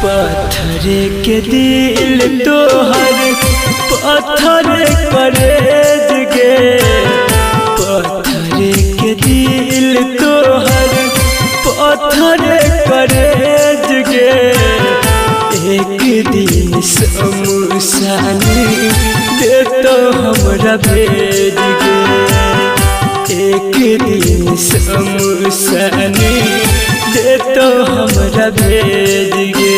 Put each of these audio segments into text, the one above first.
पत्थरे के दिल तोहर पत्थर करेज गे, पत्थरे के दिल तोहर पत्थर करेज गे। एक दिन शमशानी दे तो हमरा भेज गे, एक दिन शमशानी दे तो हमरा भेज गे।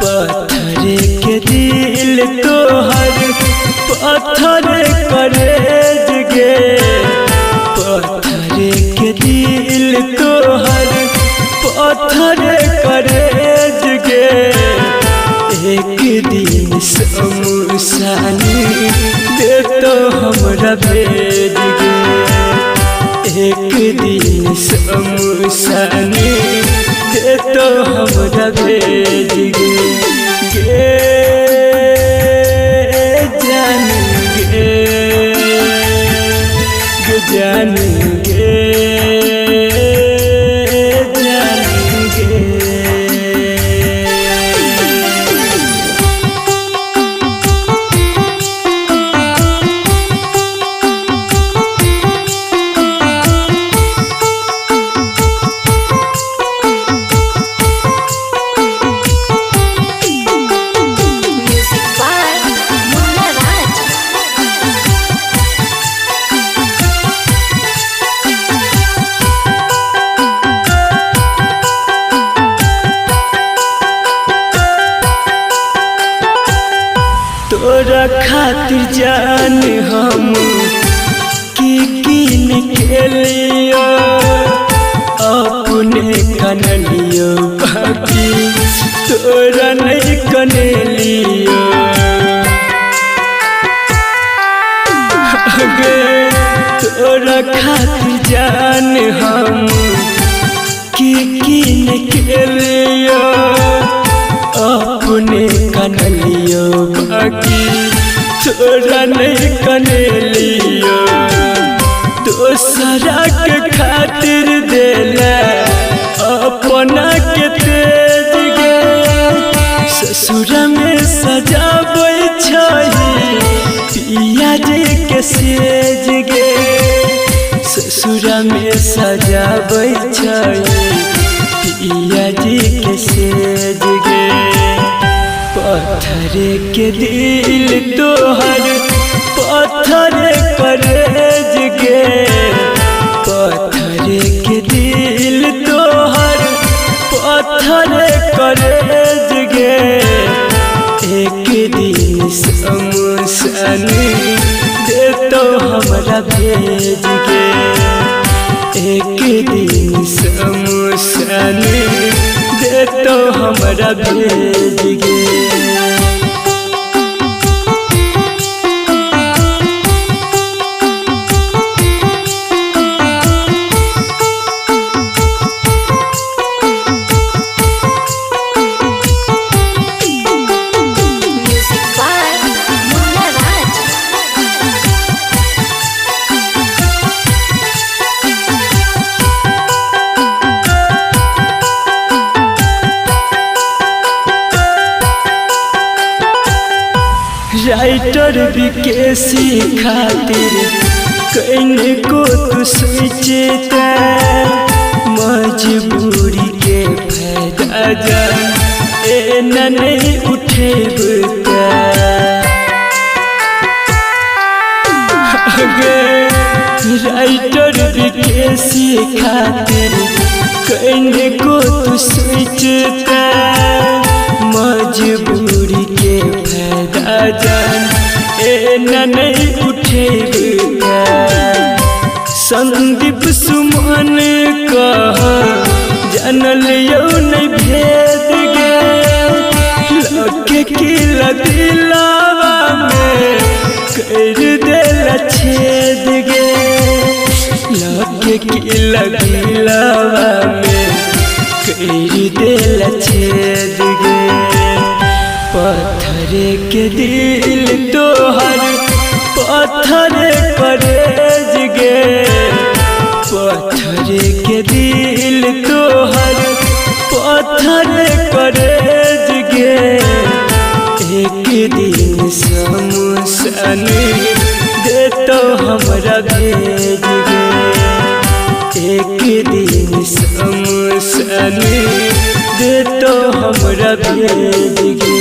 पत्थरे के दिल तोहर पत्थर करेज गे, पत्थरे के दिल तोहर पत्थर करेज गे। एक दिन शमशानी दे तो हमरा भेज गे, एक दिन शमशानी दे तो हमरा भेज गे। गे जान गे, गे जान गे, जान गे। तोरा खातिर जान हम की के लियो, अपने कनलियो बाकी तोरा नहीं कनलियो। तोरा खातिर जान हम की के लियो, अपने कनलियो बाकी तोरा नहीं कनलियो। दोसरा के खातिर देला अपना के तेज गे, ससुर में सजाबै छही पिया जी के सेज गे, ससुर में सजाबै छही पिया जी के सेज गे। पत्थरे के दिल तोहर पत्थर करेज गे, पत्थरे के दिल तोहर पत्थर करेज गे। एक दिन शमशानी दे तो हमरा भेज गे, एक दिन शमशानी दे तो हमरा भेज गे। राइटर विकेसी खातिर कहीं को तू सोचता, मजबूरी के फायदा जान ए नहीं उठेबता। राइटर विकेसी खातिर कहीं को तू सोचता, मजबूरी के फायदा जान ए नहीं उठेगा। संदीप सुमन कह जानल यौ नहीं भेद गे, दिलवा में कई दिल छेद गे। पत्थर के दिल तोहर पत्थर करेज गे। पत्थर के दिल तोहर पत्थर करेज गे। एक दिन शमशान दे तो हमरा भेज गे। एक दिन शमशान दे तो हमरा भेज गे।